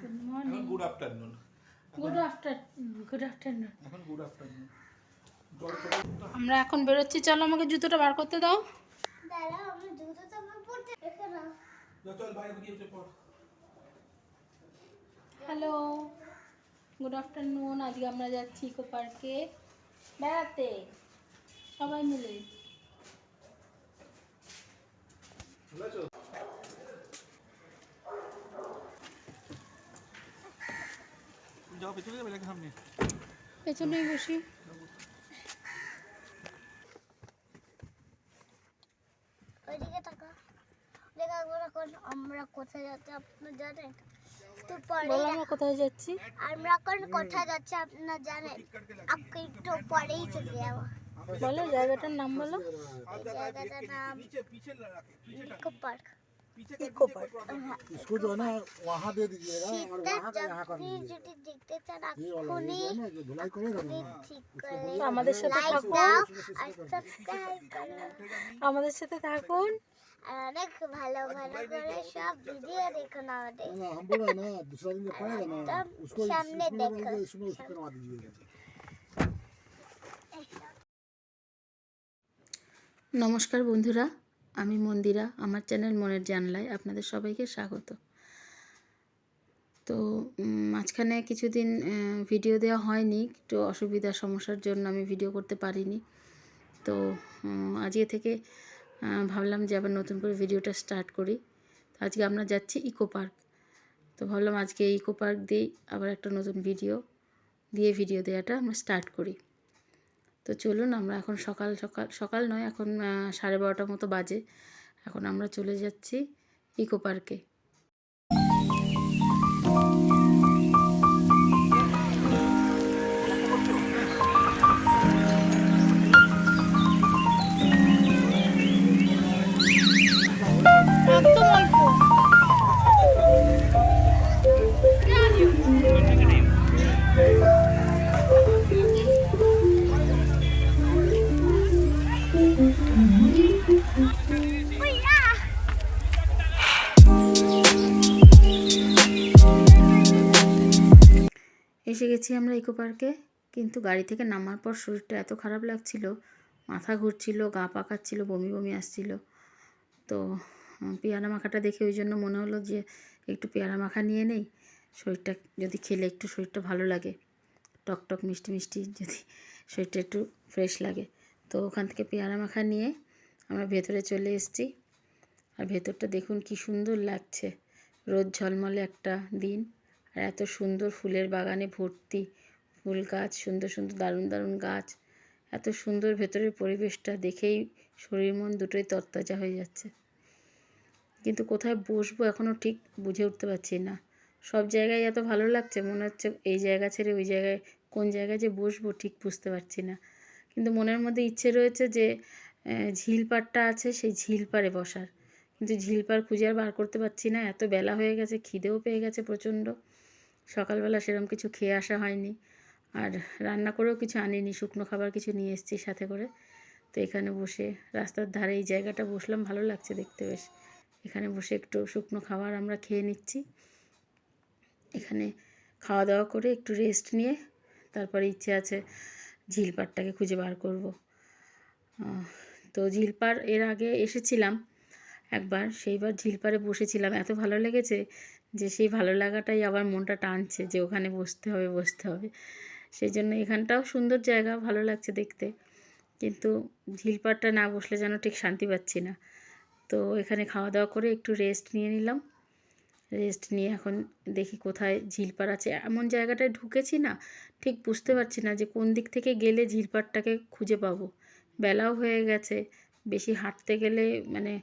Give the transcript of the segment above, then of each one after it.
Good morning, good afternoon, এখন good afternoon. আমরা এখন বেরোচ্ছি। চলো আমাকে জুতোটা বার করতে দাও। Hello, good afternoon. আজকে আমরা যাচ্ছি ইকো পার্কে বেড়াতে সবাই মিলে। যাও পেছনে যাবে নাকি সামনে? পেছনেই বসি। ওইদিকে টাকা আমরা কোথায় যাচ্ছি আপনারা জানেন? তো বলো আমরা কোথায় যাচ্ছি। আমরা এখন কোথায় যাচ্ছি আপনারা জানেন? একটু পরেই চলে যাবো। বলো জায়গাটার নাম বলো। জায়গাটার নাম इको पार्क। इको पार्क इसको जो है ना वहाँ दे दीजिएगा और वहाँ का यहाँ कर दीजिएगा। যদি দেখতে চান ये वाला এখনই ये जो है ना जो धुलाई करेगा ना ঠিক করে আমাদের সাথে লাইক থাকুন, দাও আর সাবস্ক্রাইব করো। আমাদের সাথে থাকুন। আর অনেক ভালো ভালো করে সব ভিডিও দেখুন আমাদের। ना हम बोल रहे हैं ना दूसरा दिन जो पड़ेगा ना तब उसको सामने इसमें देखो। बोल के इसमें उसको करवा दीजिएगा। নমস্কার বন্ধুরা, আমি মন্দিরা। আমার চ্যানেল মনের জানলায় আপনাদের সবাইকে স্বাগত। তো মাঝখানে কিছুদিন ভিডিও দেওয়া হয়নি, একটু অসুবিধার সমস্যার জন্য আমি ভিডিও করতে পারিনি। তো আজকে থেকে ভাবলাম যে আবার নতুন করে ভিডিওটা স্টার্ট করি। তো আজকে আমরা যাচ্ছি ইকো পার্ক। তো ভাবলাম আজকে ইকো পার্ক দিয়েই আবার একটা নতুন ভিডিও দেওয়াটা আমরা স্টার্ট করি। তো চলুন, আমরা এখন সকাল নয়, এখন 12:30 মতো বাজে। এখন আমরা চলে যাচ্ছি ইকো পার্কে। এসে গেছি আমরা ইকো পার্কে, কিন্তু গাড়ি থেকে নামার পর শরীরটা এত খারাপ লাগছিল, মাথা ঘুরছিল, গা পাকাচ্ছিল, বমি বমি আসছিল। তো পেয়ারা মাখাটা দেখে ওই জন্য মনে হলো যে একটু পেয়ারা মাখা নিয়ে নেই, শরীরটা যদি খেলে একটু শরীরটা ভালো লাগে, টক মিষ্টি মিষ্টি যদি শরীরটা একটু ফ্রেশ লাগে। তো ওখান থেকে পেয়ারা মাখা নিয়ে আমরা ভেতরে চলে এসেছি। আর ভেতরটা দেখুন কি সুন্দর লাগছে, রোদ ঝলমলে একটা দিন, আর এত সুন্দর ফুলের বাগানে ভর্তি, ফুল গাছ, সুন্দর সুন্দর দারুণ দারুণ গাছ, এত সুন্দর ভেতরের পরিবেশটা দেখেই শরীর মন দুটোই তরতাজা হয়ে যাচ্ছে। কিন্তু কোথায় বসবো এখনও ঠিক বুঝে উঠতে পারছি না। সব জায়গায় এত ভালো লাগছে, মনে হচ্ছে এই জায়গা ছেড়ে ওই জায়গায় কোন জায়গায় যে বসবো ঠিক বুঝতে পারছি না। কিন্তু মনের মধ্যে ইচ্ছে রয়েছে যে ঝিল পাড়টা আছে সেই ঝিল পাড়ে বসার, কিন্তু ঝিল পাড় খুঁজে আর বার করতে পারছি না। এত বেলা হয়ে গেছে, খিদেও পেয়ে গেছে প্রচণ্ড। সকালবেলা সেরকম কিছু খেয়ে আসা হয়নি, আর রান্না করেও কিছু আনিনি, শুকনো খাবার কিছু নিয়ে এসেছি সাথে করে। তো এখানে বসে রাস্তার ধারে এই জায়গাটা বসলাম, ভালো লাগছে দেখতে বেশ। এখানে বসে একটু শুকনো খাবার আমরা খেয়ে নিচ্ছি। এখানে খাওয়া দাওয়া করে একটু রেস্ট নিয়ে তারপরে ইচ্ছে আছে ঝিলপাড়টাকে খুঁজে বার করব। তো ঝিলপাড় এর আগে এসেছিলাম একবার, সেইবার ঝিলপাড়ে বসেছিলাম, এত ভালো লেগেছে যে সেই ভালো লাগাটাই আবার মনটা টানছে যে ওখানে বসতে হবে। সেই জন্য এখানটাও সুন্দর জায়গা, ভালো লাগছে দেখতে, কিন্তু ঝিলপাড়টা না বসলে যেন ঠিক শান্তি পাচ্ছি না। তো এখানে খাওয়া দাওয়া করে একটু রেস্ট নিয়ে নিলাম। রেস্ট নিয়ে এখন দেখি কোথায় ঝিলপাড় আছে। এমন জায়গাটায় ঢুকেছি না, ঠিক বুঝতে পারছি না যে কোন দিক থেকে গেলে ঝিলপাড়টাকে খুঁজে পাবো। বেলাও হয়ে গেছে, বেশি হাঁটতে গেলে মানে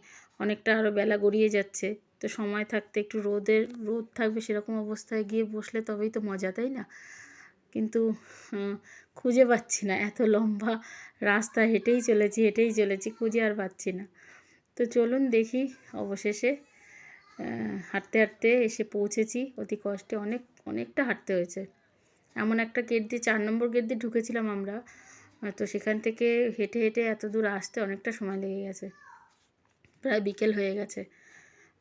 অনেকটা আরও বেলা গড়িয়ে যাচ্ছে। তো সময় থাকতে একটু রোদ থাকবে সেরকম অবস্থায় গিয়ে বসলে তবেই তো মজা, তাই না? কিন্তু খুঁজে পাচ্ছি না, এত লম্বা রাস্তা হেঁটেই চলেছি, খুঁজে আর পাচ্ছি না। তো চলুন দেখি, অবশেষে হাঁটতে হাঁটতে এসে পৌঁছেছি। অতি কষ্টে অনেকটা হাঁটতে হয়েছে। এমন একটা গেট দিয়ে, 4 নম্বর গেট দিয়ে ঢুকেছিলাম আমরা। তো সেখান থেকে হেঁটে হেঁটে এত দূর আসতে অনেকটা সময় লেগে গেছে, প্রায় বিকেল হয়ে গেছে।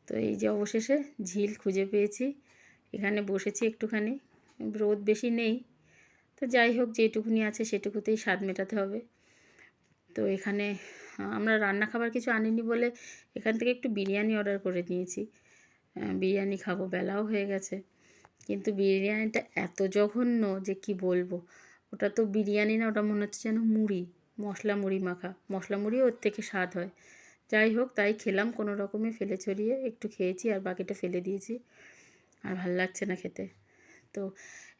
তো এই যে অবশেষে ঝিল খুঁজে পেয়েছি, এখানে বসেছি একটুখানি, রোদ বেশি নেই, তো যাই হোক যেটুকুনি আছে সেটুকুতেই স্বাদ মেটাতে হবে। তো এখানে আমরা রান্না খাবার কিছু আনিনি বলে এখান থেকে একটু বিরিয়ানি অর্ডার করে নিয়েছি। বিরিয়ানি খাবো, বেলাও হয়ে গেছে। কিন্তু বিরিয়ানিটা এত জঘন্য যে কি বলবো। ওটা তো বিরিয়ানি না, ওটা মনে হচ্ছে যেন মুড়ি, মশলা মুড়ি মাখা। মশলা মুড়ি ওর থেকে স্বাদ হয়। যাই হোক তাই খেলাম, কোনো রকমে ফেলে ছড়িয়ে একটু খেয়েছি আর বাকিটা ফেলে দিয়েছি, আর ভাল লাগছে না খেতে। তো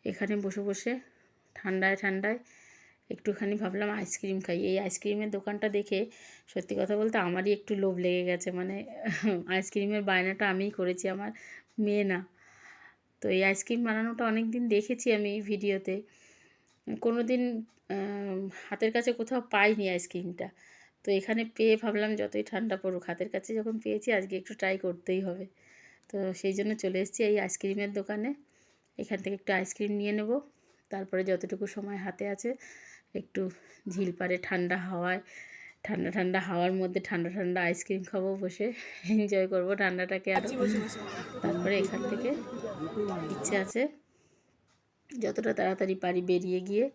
এখানে বসে বসে ঠান্ডায় ঠান্ডায় একটুখানি ভাবলাম আইসক্রিম খাই। এই আইসক্রিমের দোকানটা দেখে সত্যি কথা বলতে আমারই একটু লোভ লেগে গেছে, মানে আইসক্রিমের বায়নাটা আমিই করেছি, আমার মেয়ে না। তো এই আইসক্রিম বানানোটা অনেক দিন দেখেছি আমি ভিডিওতে, কোনো দিন হাতের কাছে কোথাও পাইনি আইসক্রিমটা। তো এখানে পেয়ে ভাবলাম যতই ঠান্ডা পড়ুক, হাতের কাছে যখন পেয়েছি আজকে একটু ট্রাই করতেই হবে। তো সেই জন্য চলে এসেছি এই আইসক্রিমের দোকানে। এখান থেকে একটু আইসক্রিম নিয়ে নেব, তারপরে যতটুকু সময় হাতে আছে একটু ঝিল পাড়ে ঠান্ডা হাওয়ায়, ঠান্ডা ঠান্ডা হাওয়ার মধ্যে ঠান্ডা ঠান্ডা আইসক্রিম খাবো, বসে এনজয় করবো ঠান্ডাটাকে আরও। তারপরে এখান থেকে ইচ্ছে আছে যতটা তাড়াতাড়ি পারি বেরিয়ে গিয়ে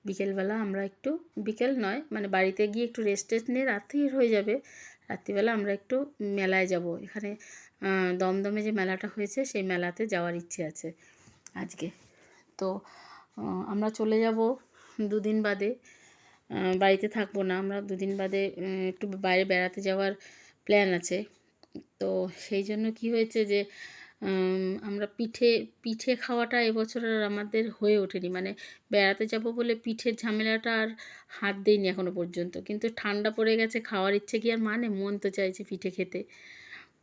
বিকেলবেলা আমরা একটু, বিকেল নয় মানে বাড়িতে গিয়ে একটু রেস্ট নিয়ে রাত্রি হয়ে যাবে, রাত্রিবেলা আমরা একটু মেলায় যাব। এখানে দমদমে যে মেলাটা হয়েছে সেই মেলাতে যাওয়ার ইচ্ছে আছে আজকে। তো আমরা চলে যাব দুদিন বাদে, বাড়িতে থাকবো না আমরা, দুদিন বাদে একটু বাইরে বেড়াতে যাওয়ার প্ল্যান আছে। তো সেই জন্য কি হয়েছে যে আমরা পিঠে খাওয়াটা এবছর আর আমাদের হয়ে ওঠেনি, মানে বেড়াতে যাব বলে পিঠের ঝামেলাটা আর হাত দিইনি এখনও পর্যন্ত। কিন্তু ঠান্ডা পড়ে গেছে, খাওয়ার ইচ্ছে কি আর মানে, মন তো চাইছে পিঠে খেতে।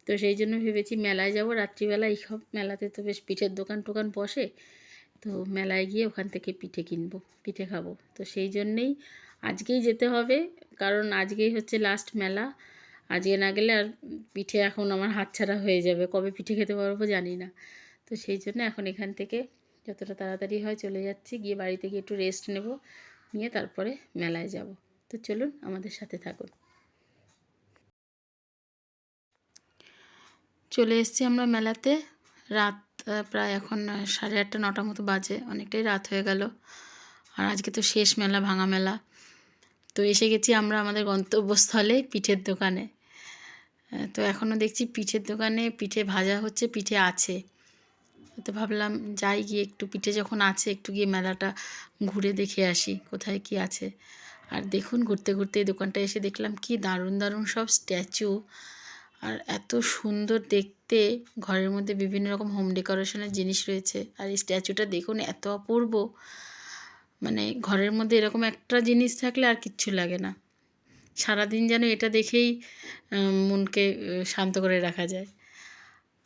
তো সেই জন্য ভেবেছি মেলায় যাব রাত্রিবেলা, এই সব মেলাতে তো বেশ পিঠের দোকান টোকান বসে, তো মেলায় গিয়ে ওখান থেকে পিঠে কিনবো, পিঠে খাবো। তো সেই জন্যেই আজকেই যেতে হবে, কারণ আজকেই হচ্ছে লাস্ট মেলা। আজকে না গেলে আর পিঠে এখন আমার হাতছাড়া হয়ে যাবে, কবে পিঠে খেতে পারবো জানি না। তো সেই জন্য এখন এখান থেকে যতটা তাড়াতাড়ি হয় চলে যাচ্ছি, গিয়ে বাড়িতে গিয়ে একটু রেস্ট নেব, নিয়ে তারপরে মেলায় যাব। তো চলুন আমাদের সাথে থাকুন। চলে এসেছি আমরা মেলাতে, রাত প্রায় এখন 8:30 9টা মতো বাজে, অনেকটাই রাত হয়ে গেল। আর আজকে তো শেষ মেলা, ভাঙা মেলা। তো এসে গেছি আমরা আমাদের গন্তব্যস্থলে, পিঠের দোকানে। তো এখনও দেখছি পিঠের দোকানে পিঠে ভাজা হচ্ছে, পিঠে আছে। তো ভাবলাম যাই, গিয়ে একটু পিঠে যখন আছে একটু গিয়ে মেলাটা ঘুরে দেখে আসি কোথায় কি আছে। আর দেখুন ঘুরতে ঘুরতে এই দোকানটা এসে দেখলাম কি দারুণ দারুণ সব স্ট্যাচু, আর এত সুন্দর দেখতে। ঘরের মধ্যে বিভিন্ন রকম হোম ডেকোরেশনের জিনিস রয়েছে। আর এই স্ট্যাচুটা দেখুন এত অপূর্ব, মানে ঘরের মধ্যে এরকম একটা জিনিস থাকলে আর কিচ্ছু লাগে না, সারাদিন যেন এটা দেখেই মনকে শান্ত করে রাখা যায়।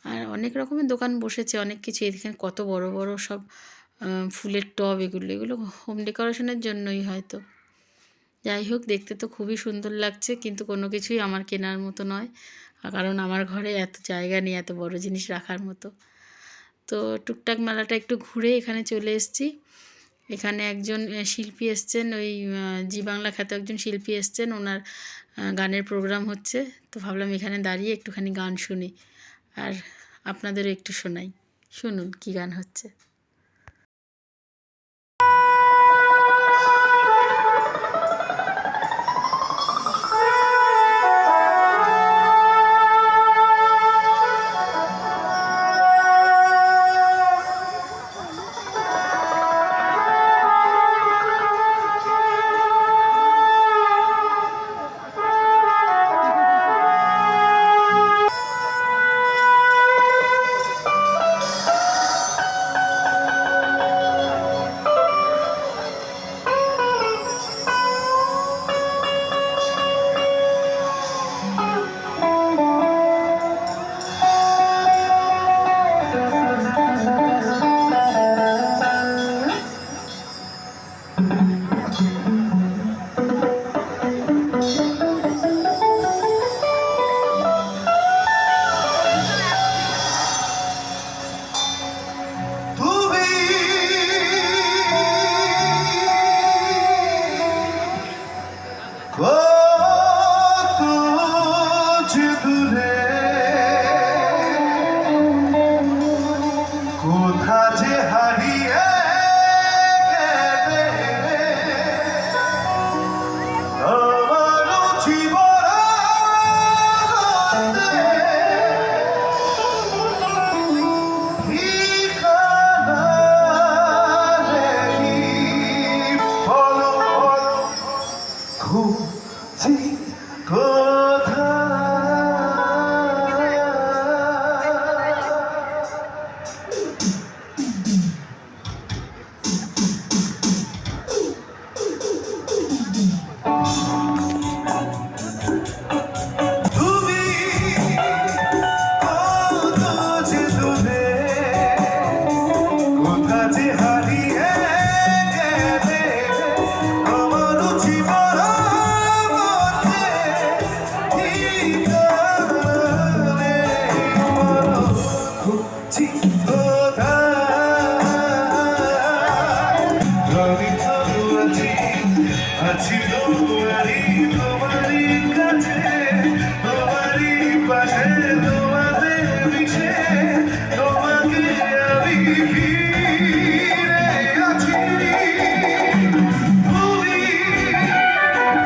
আর অনেক রকমের দোকান বসেছে, অনেক কিছু। এখানে কত বড় বড় সব ফুলের টব, এগুলো হোম ডেকোরেশনের জন্যই হয়তো। যাই হোক দেখতে তো খুবই সুন্দর লাগছে, কিন্তু কোনো কিছুই আমার কেনার মতো নয়, কারণ আমার ঘরে এত জায়গা নেই এত বড় জিনিস রাখার মতো। তো টুকটাক মেলাটা একটু ঘুরে এখানে চলে এসেছি। এখানে একজন শিল্পী এসছেন, ওই জি বাংলা খ্যাত একজন শিল্পী এসছেন, ওনার গানের প্রোগ্রাম হচ্ছে। তো ভাবলাম এখানে দাঁড়িয়ে একটুখানি গান শুনি, আর আপনাদেরও একটু শোনাই। শুনুন কি গান হচ্ছে। আমি তো আছি তোমারই তোমারই কাছে, তোমারই পাশে, তোমাদের মিশে, তোমাকে আমি ঘিরে আছি। তুমি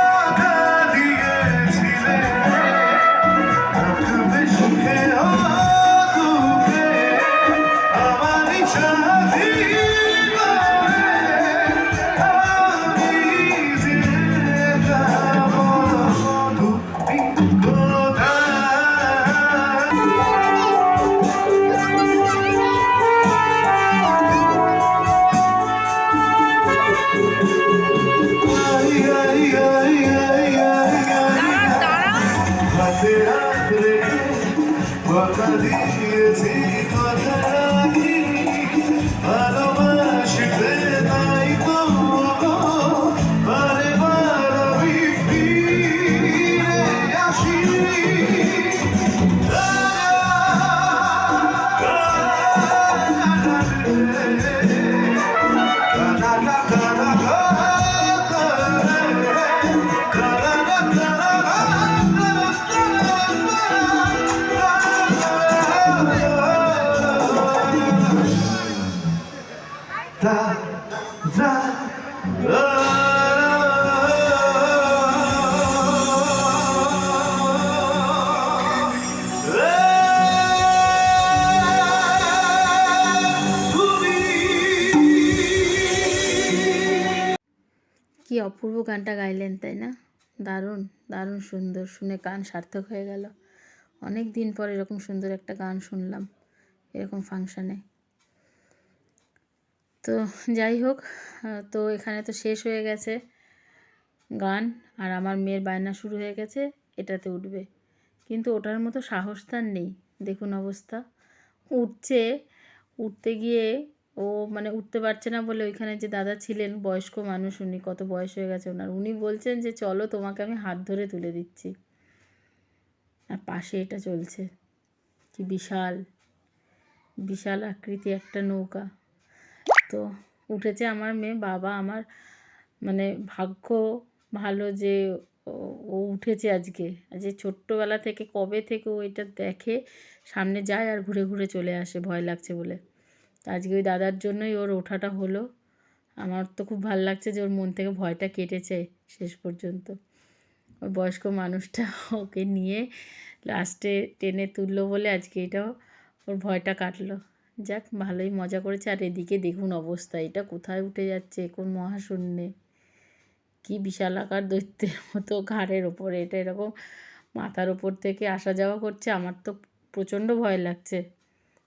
কথা দিয়েছিলে থাকবে সুখে ও দুঃখে, আমারই সাথী আমি যে যাবো তুমি হাতে হাত রেখে কথা দিয়েছি, কথা রাখি, ভালোবাসবে তাই তো বারে বার আমি ফিরে আসি। কি অপূর্ব গানটা গাইলেন, তাই না? দারুণ দারুণ সুন্দর, শুনে কান সার্থক হয়ে গেল। অনেক দিন পর এরকম সুন্দর একটা গান শুনলাম এরকম ফাংশানে। তো যাই হোক, তো এখানে তো শেষ হয়ে গেছে গান, আর আমার মেয়ের বায়না শুরু হয়ে গেছে এটাতে উঠবে, কিন্তু ওটার মতো সাহস তার নেই। দেখুন অবস্থা, উঠছে, উঠতে গিয়ে ও মানে উঠতে পারছে না বলে ওইখানে যে দাদা ছিলেন, বয়স্ক মানুষ, উনি কত বয়স হয়ে গেছে ওনার, উনি বলছেন যে চলো তোমাকে আমি হাত ধরে তুলে দিচ্ছি। আর পাশে এটা চলছে, কি বিশাল বিশাল আকৃতি একটা নৌকা। তো উঠেছে আমার মেয়ে, বাবা আমার মানে ভাগ্য ভালো যে ও উঠেছে আজকে। যে ছোট্টবেলা থেকে কবে থেকে ও এটা দেখে, সামনে যায় আর ঘুরে ঘুরে চলে আসে ভয় লাগছে বলে। তো আজকে ওই দাদার জন্যই ওর ওঠাটা হলো। আমার তো খুব ভালো লাগছে যে ওর মন থেকে ভয়টা কেটেছে শেষ পর্যন্ত। ওই বয়স্ক মানুষটা ওকে নিয়ে লাস্টে টেনে তুললো বলে আজকে এটাও ওর ভয়টা কাটলো। যাক, ভালোই মজা করেছে। আর এদিকে দেখুন অবস্থা, এটা কোথায় উঠে যাচ্ছে, কোন মহাশূন্যে, কি বিশালাকার দৈত্যের মতো ঘাড়ের ওপরে এটা এরকম মাথার ওপর থেকে আসা যাওয়া করছে। আমার তো প্রচণ্ড ভয় লাগছে,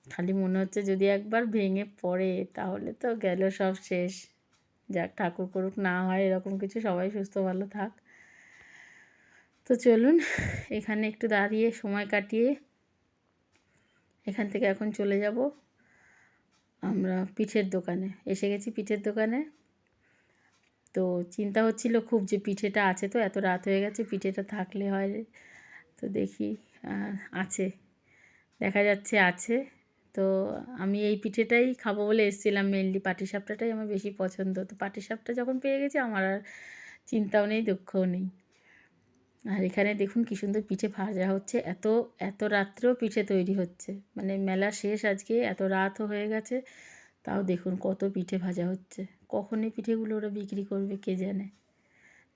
খালি মনে হচ্ছে যদি একবার ভেঙে পড়ে তাহলে তো গেল সব শেষ। যাক, ঠাকুর করুক না হয় এরকম কিছু, সবাই সুস্থ ভালো থাক। তো চলুন এখানে একটু দাঁড়িয়ে সময় কাটিয়ে এখান থেকে এখন চলে যাব আমরা পিঠের দোকানে। এসে গেছি পিঠের দোকানে। তো চিন্তা হচ্ছিল খুব যে পিঠেটা আছে, তো এত রাত হয়ে গেছে পিঠেটা থাকলে হয়। তো দেখি আছে, দেখা যাচ্ছে আছে। তো আমি এই পিঠেটাই খাবো বলে এসেছিলাম, মেনলি পাটিসাপটাটাই আমার বেশি পছন্দ। তো পাটিসাপটা যখন পেয়ে গেছি আমার আর চিন্তাও নেই দুঃখও নেই। আর এখানে দেখুন কী সুন্দর পিঠে ভাজা হচ্ছে, এত এত রাত্রেও পিঠে তৈরি হচ্ছে, মানে মেলা শেষ আজকে, এত রাতও হয়ে গেছে তাও দেখুন কত পিঠে ভাজা হচ্ছে। কখন এই পিঠেগুলো ওরা বিক্রি করবে কে জানে।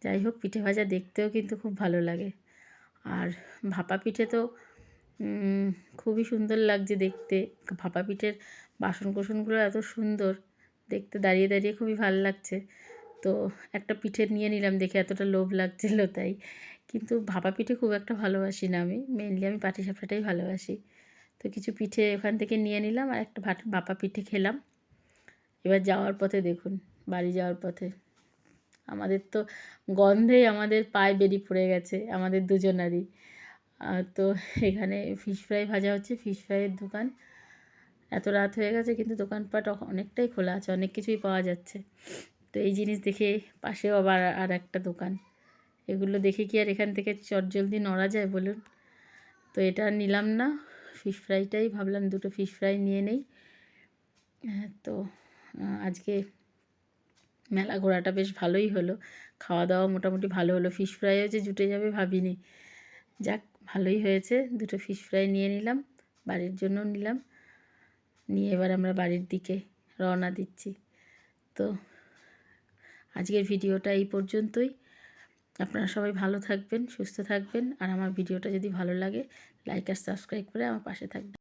যাই হোক, পিঠে ভাজা দেখতেও কিন্তু খুব ভালো লাগে। আর ভাপা পিঠে তো খুবই সুন্দর লাগছে দেখতে। ভাপা পিঠের বাসন কোসনগুলো এত সুন্দর দেখতে, দাঁড়িয়ে দাঁড়িয়ে খুবই ভালো লাগছে। তো একটা পিঠে নিয়ে নিলাম দেখে এতটা লোভ লাগছিল তাই। কিন্তু ভাপা পিঠে খুব একটা ভালোবাসি না আমি, মেনলি আমি পাটিসাপটাটাই ভালোবাসি। তো কিছু পিঠে ওখান থেকে নিয়ে নিলাম আর একটা ভাপা পিঠে খেলাম। এবার যাওয়ার পথে দেখুন, বাড়ি যাওয়ার পথে আমাদের তো গন্ধেই আমাদের পায়ে বেরিয়ে পড়ে গেছে আমাদের দুজনারই। তো এখানে ফিশ ফ্রাই ভাজা হচ্ছে, ফিশ ফ্রাইয়ের দোকান। এত রাত হয়ে গেছে কিন্তু দোকানপাট অনেকটাই খোলা আছে, অনেক কিছুই পাওয়া যাচ্ছে। তো এই জিনিস দেখে পাশেও আবার আর একটা দোকান, এগুলো দেখে কি আর এখান থেকে চটজলদি নড়া যায় বলুন। তো এটা নিলাম না, ফিশ ফ্রাইটাই ভাবলাম দুটো ফিশ ফ্রাই নিয়ে নেই। তো আজকে মেলা ঘোরাটা বেশ ভালোই হলো, খাওয়া দাওয়া মোটামুটি ভালো হলো। ফিশ ফ্রাইও যে জুটে যাবে ভাবিনি, যাক ভালোই হয়েছে। দুটো ফিশ ফ্রাই নিয়ে নিলাম, বাড়ির জন্য নিলাম, নিয়ে এবার আমরা বাড়ির দিকে রওনা দিচ্ছি। তো আজকের ভিডিওটা এই পর্যন্তই। আপনারা সবাই ভালো থাকবেন, সুস্থ থাকবেন, আর আমার ভিডিওটা যদি ভালো লাগে লাইক আর সাবস্ক্রাইব করে আমার পাশে থাকবেন।